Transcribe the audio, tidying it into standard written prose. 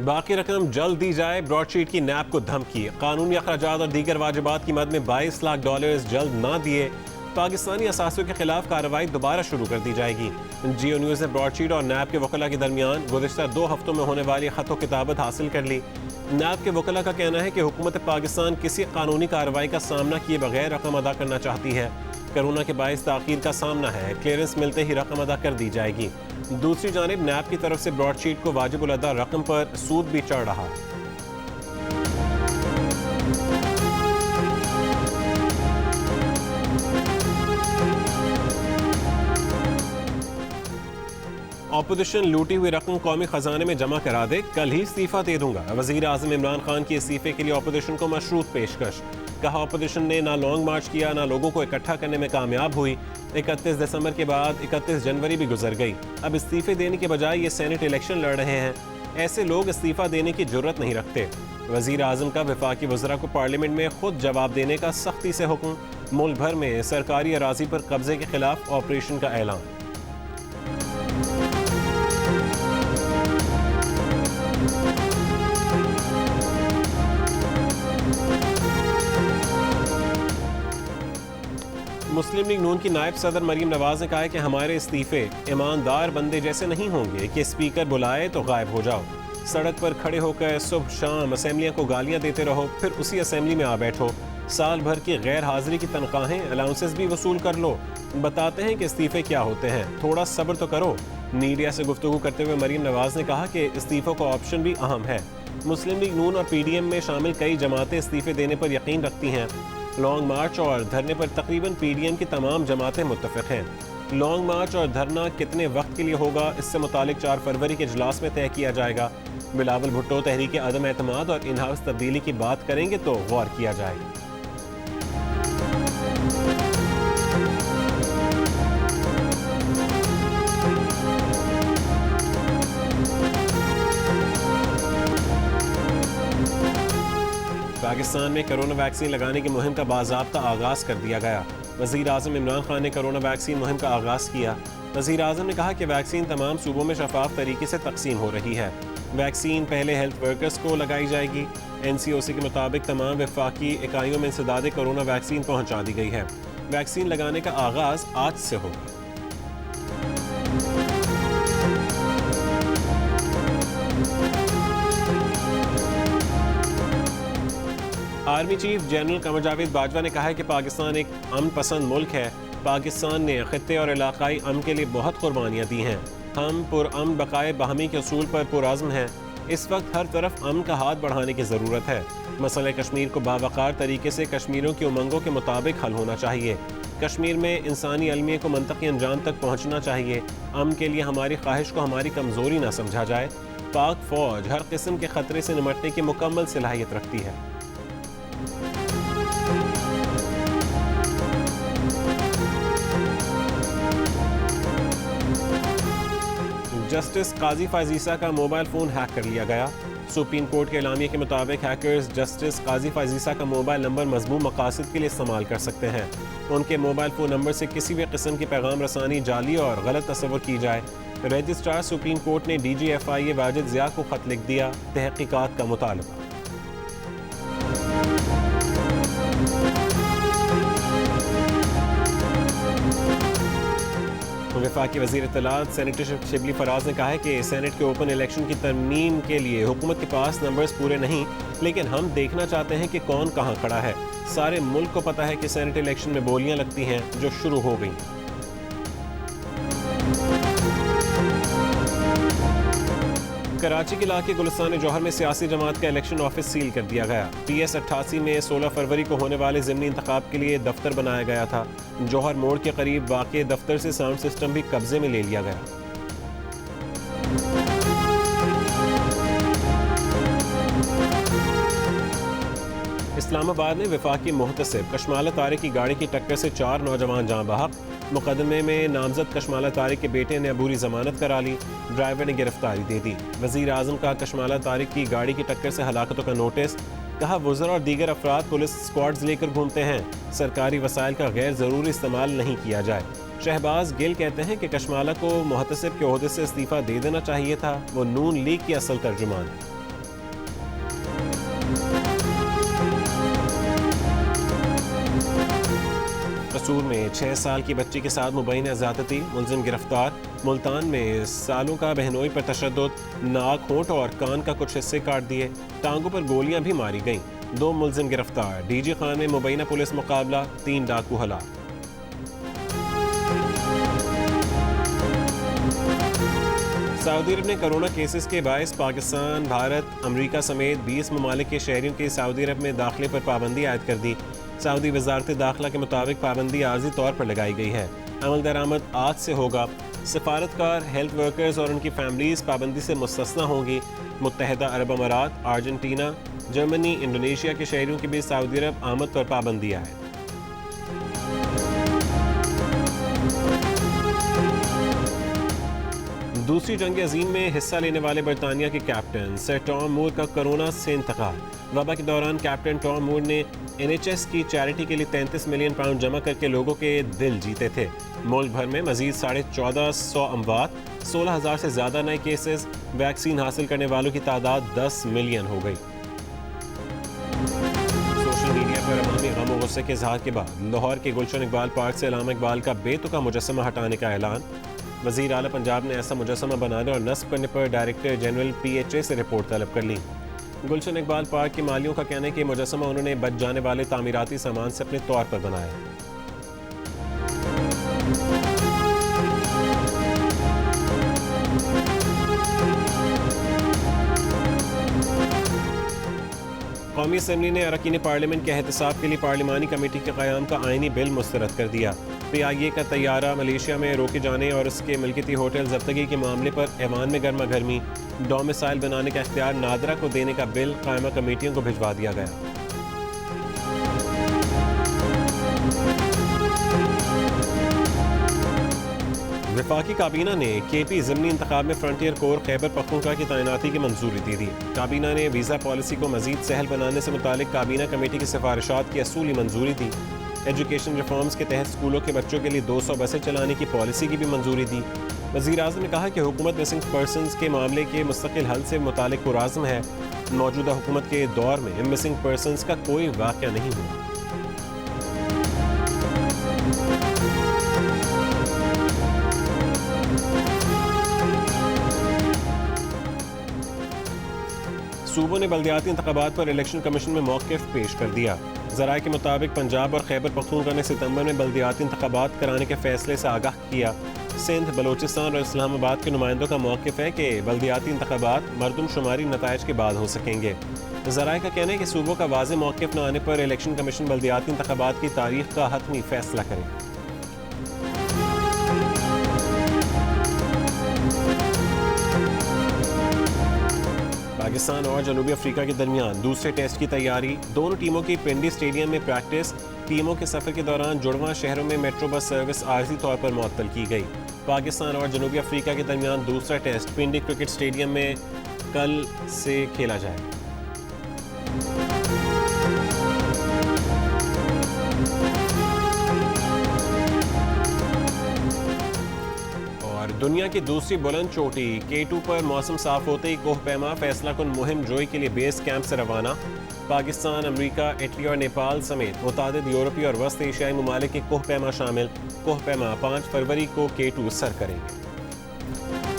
बाकी रकम जल्द दी जाए, ब्रॉडशीट की नैब को धमकी। कानूनी अखराजात और दीगर वाजिबात की मद में $22 लाख जल्द ना दिए, पाकिस्तानी असासियों के खिलाफ कार्रवाई दोबारा शुरू कर दी जाएगी। जियो न्यूज़ ने ब्रॉडशीट और नैब के वकला के दरमियान गुज़िश्ता 2 हफ्तों में होने वाली खतो किताबत हासिल कर ली। नैब के वकला का कहना है कि हुकूमत पाकिस्तान किसी कानूनी कार्रवाई का सामना किए बगैर रकम अदा करना चाहती है। कोरोना के बायस ताख़ीर का सामना है, क्लियरेंस मिलते ही रकम अदा कर दी जाएगी। दूसरी जानिब नैब की तरफ से ब्रॉडशीट को वाजिबुल अदा रकम पर सूद भी चढ़ रहा है। ऑपोजिशन लूटी हुई रकम कौमी खजाने में जमा करा दे, कल ही इस्तीफा दे दूंगा। वज़ीर आज़म इमरान खान की इस्तीफे के लिए ऑपोजिशन को मशरूत पेशकश। कहा ऑपोजिशन ने ना लॉन्ग मार्च किया, ना लोगों को इकट्ठा करने में कामयाब हुई। 31 दिसंबर के बाद 31 जनवरी भी गुजर गई। अब इस्तीफे देने के बजाय ये सेनेट इलेक्शन लड़ रहे हैं। ऐसे लोग इस्तीफा देने की जुर्रत नहीं रखते। वज़ीर आज़म का वफाकी वज़रा को पार्लियामेंट में खुद जवाब देने का सख्ती से हुक्म। मुल्क भर में सरकारी अराजी पर कब्जे के खिलाफ ऑपरेशन का ऐलान। मुस्लिम लीग नून की नायब सदर मरीम नवाज ने कहा है कि हमारे इस्तीफे ईमानदार बंदे जैसे नहीं होंगे कि स्पीकर बुलाए तो गायब हो जाओ। सड़क पर खड़े होकर सुबह शाम असेंबलियों को गालियां देते रहो, फिर उसी असेंबली में आ बैठो। साल भर की गैर हाजिरी की तनख्वाहें, अलाउंसेस भी वसूल कर लो। बताते हैं कि इस्तीफे क्या होते हैं, थोड़ा सब्र तो करो। मीडिया से गुफ्तगू करते हुए मरीम नवाज ने कहा कि इस्तीफों का ऑप्शन भी अहम है। मुस्लिम लीग नून और PDM में शामिल कई जमातें इस्तीफे देने पर यकीन रखती हैं। लॉन्ग मार्च और धरने पर तकरीबन PDM की तमाम जमातें मुत्तफिक हैं। लॉन्ग मार्च और धरना कितने वक्त के लिए होगा, इससे मुतालिक 4 फरवरी के इजलास में तय किया जाएगा। बिलावल भुट्टो तहरीक अदम एतमाद और इन हाउस तब्दीली की बात करेंगे तो गौर किया जाएगा। पाकिस्तान में कोरोना वैक्सीन लगाने की मुहिम का बाज़ाब्ता आगाज़ कर दिया गया। वज़ीर आज़म इमरान खान ने कोरोना वैक्सीन मुहिम का आगाज़ किया। वज़ीर आज़म ने कहा कि वैक्सीन तमाम सूबों में शफाफ तरीके से तकसीम हो रही है। वैक्सीन पहले हेल्थ वर्कर्स को लगाई जाएगी। NCOC के मुताबिक तमाम वफाकी इकाइयों में इंसदाद कोरोना वैक्सीन पहुँचा दी गई है। वैक्सीन लगाने का आगाज़ आज से होगा। Army chief general Qamar Javed Bajwa ने कहा है कि पाकिस्तान एक अमन पसंद मुल्क है। पाकिस्तान ने खित्ते और इलाकाई अमन के लिए बहुत कुर्बानियाँ दी हैं। हम पुरअमन बकाए बाहमी के असूल पर पुरअज़्म हैं। इस वक्त हर तरफ अमन का हाथ बढ़ाने की ज़रूरत है। मसला कश्मीर को बावकार तरीके से कश्मीरियों की उमंगों के मुताबिक हल होना चाहिए। कश्मीर में इंसानी अलमिया को मंतकी अंजाम तक पहुँचना चाहिए। अमन के लिए हमारी ख्वाहिश को हमारी कमज़ोरी ना समझा जाए। पाक फ़ौज हर किस्म के ख़तरे से निमटने की मुकम्मल सलाहियत रखती है। जस्टिस काजी फाजीसा का मोबाइल फ़ोन हैक कर लिया गया। सुप्रीम कोर्ट के एलामिया के मुताबिक हैकर्स जस्टिस काजी फाजीसा का मोबाइल नंबर मज़मूम मकासद के लिए इस्तेमाल कर सकते हैं। उनके मोबाइल फ़ोन नंबर से किसी भी किस्म की पैगाम रसानी जाली और गलत तस्वुर की जाए। रजिस्ट्रार सुप्रीम कोर्ट ने DGFIA वाजिद ज़िया को ख़त लिख दिया, तहक़ीक़ात का मुतालबा। वफाकी वज़ीर इत्तलात सेनेटर शिबली फराज ने कहा है कि सेनेट के ओपन इलेक्शन की तरमीम के लिए हुकूमत के पास नंबर्स पूरे नहीं, लेकिन हम देखना चाहते हैं कि कौन कहाँ खड़ा है। सारे मुल्क को पता है कि सेनेट इलेक्शन में बोलियां लगती हैं जो शुरू हो गई। कराची के इलाके गुलिस्तान जौहर में सियासी जमात का इलेक्शन ऑफिस सील कर दिया गया। PS 88 में 16 फरवरी को होने वाले ज़िमनी इंतखाब के लिए दफ्तर बनाया गया था। जौहर मोड़ के करीब वाक़े दफ्तर से साउंड सिस्टम भी कब्जे में ले लिया गया। इस्लामाबाद में वफाकी मुहतसिब कशमाला तारिक की गाड़ी की टक्कर से 4 नौजवान जाँ बहक। मुकदमे में नामजद कशमाला तारिक के बेटे ने अबूरी जमानत करा ली। ड्राइवर ने गिरफ्तारी दे दी। वज़ीर आज़म का कशमाला तारिक की गाड़ी की टक्कर से हलाकतों का नोटिस। कहा वज़रा और दीगर अफराद पुलिस स्क्वाड्स लेकर घूमते हैं। सरकारी वसाइल का गैर ज़रूरी इस्तेमाल नहीं किया जाए। शहबाज गिल कहते हैं कि कशमाला को मुहतसिब के ओहदे से इस्तीफ़ा दे देना चाहिए था। वो नून लीग की असल तर्जुमान है। कसूर में 6 साल की बच्ची के साथ मुबैना ज़्यादती, मुलजिम गिरफ्तार। मुल्तान में सालों का बहनोई पर तशद्दुद, नाक, होंठ और कान का कुछ हिस्से काट दिए, टांगों पर गोलियां भी मारी गईं। 2 मुलजिम गिरफ्तार। डीजी खान में मुबैना पुलिस मुकाबला, 3 डाकू हलाक। सऊदी अरब ने कोरोना केसेस के बायस पाकिस्तान, भारत, अमरीका समेत 20 ममालिक के शहरियों के सऊदी अरब में दाखिले पर पाबंदी आयद कर दी। सऊदी वजारत दाखिला के मुताबिक पाबंदी आर्जी तौर पर लगाई गई है। अमल दरामद आज से होगा। सफारतकार, हेल्थ वर्कर्स और उनकी फैमिलीज पाबंदी से मुस्तस्ना होंगी। मुत्तहदा अरब अमारात, अर्जेंटीना, जर्मनी, इंडोनेशिया के शहरियों की भी सऊदी अरब आमद पर पाबंदी आयद। दूसरी जंग अजीम में हिस्सा लेने वाले बरतानिया के कैप्टन सर टॉम मूर का कोरोना से इंतकाल। वबा के दौरान कैप्टन टॉम मूर ने NHS की चैरिटी के लिए 33 मिलियन पाउंड जमा करके लोगों के दिल जीते थे। मुल्क भर में मजीद 1450 अमवात, 16,000 से ज़्यादा नए केसेस, वैक्सीन हासिल करने वालों की तादाद 10 मिलियन हो गई। सोशल मीडिया पर अवामी गम और गुस्से के इजहार के बाद लाहौर के गुलशन इकबाल पार्क से अल्लामा इकबाल का बेतुका मुजस्समा हटाने का ऐलान। वज़ीर आला पंजाब ने ऐसा मुजस्समा बनाने और नस्ब करने पर डायरेक्टर जनरल PHA से रिपोर्ट तलब कर ली। गुलशन इकबाल पार्क के मालियों का कहना है कि मुजस्समा उन्होंने बच जाने वाले तामीराती सामान से अपने तौर पर बनाया। कौमी असम्बली ने अरकान पार्लियामेंट के एहतसाब के लिए पार्लिमानी कमेटी के क़याम का आइनी बिल मुस्तरद कर दिया। PIA का तैयारा मलेशिया में रोके जाने और उसके मिल्कियती होटल जब्तगी के मामले पर ऐवान में गर्मा गर्मी, डोमिसाइल बनाने का इख्तियार नादरा को देने का बिल कायमा कमेटियों को भिजवा दिया गया। वफाकी काबीना ने KP ज़िमनी इंतखाब में फ्रंटियर कोर खैबर पख्तूनख्वा की तैनाती की मंजूरी दे दी। काबीना ने वीज़ा पॉलिसी को मजीद सहल बनाने से मुतालिक काबीना कमेटी की सिफारिशात की असूली मंजूरी दी। एजुकेशन रिफॉर्म्स के तहत स्कूलों के बच्चों के लिए 200 बसें चलाने की पॉलिसी की भी मंजूरी दी। वज़ीर आज़म ने कहा कि हुकूमत मिसिंग पर्सनस के मामले के मुस्तकिल हल से मुतालिक पुरआज़्म है। मौजूदा हुकूमत के दौर में मिसिंग पर्सनस का कोई वाक़या नहीं हुआ। सूबों ने बल्दियाती इंतखाबात पर इलेक्शन कमीशन में मौक़िफ़ पेश कर दिया। ज़राए के मुताबिक पंजाब और खैबर पख्तूनख्वा ने सितंबर में बल्दियाती इंतखाबात कराने के फैसले से आगाह किया। सिंध, बलोचिस्तान और इस्लामाबाद के नुमाइंदों का मौक़िफ़ है कि बल्दियाती इंतखाबात मरदमशुमारी नताइज के बाद हो सकेंगे। ज़राए का कहना है कि सूबों का वाज़ेह मौक़िफ़ न आने पर इलेक्शन कमीशन बल्दियाती इंतखाबात की तारीख का हतमी फैसला करे। पाकिस्तान और जनूबी अफ्रीका के दरमियान दूसरे टेस्ट की तैयारी। दोनों टीमों की पिंडी स्टेडियम में प्रैक्टिस। टीमों के सफर के दौरान जुड़वां शहरों में मेट्रो बस सर्विस आर्जी तौर पर मुअत्तल की गई। पाकिस्तान और जनूबी अफ्रीका के दरमियान दूसरा टेस्ट पिंडी क्रिकेट स्टेडियम में कल से खेला जाएगा। दुनिया की दूसरी बुलंद चोटी K2 पर मौसम साफ होते ही कोह पैमा फैसला कुन मुहिम जोई के लिए बेस कैंप से रवाना। पाकिस्तान, अमरीका, इटली और नेपाल समेत मुतादिद यूरोपीय और वस्त एशियाई ममालिक के कोह पैमा शामिल। कोह पैमा 5 फरवरी को K2 सर करेंगे।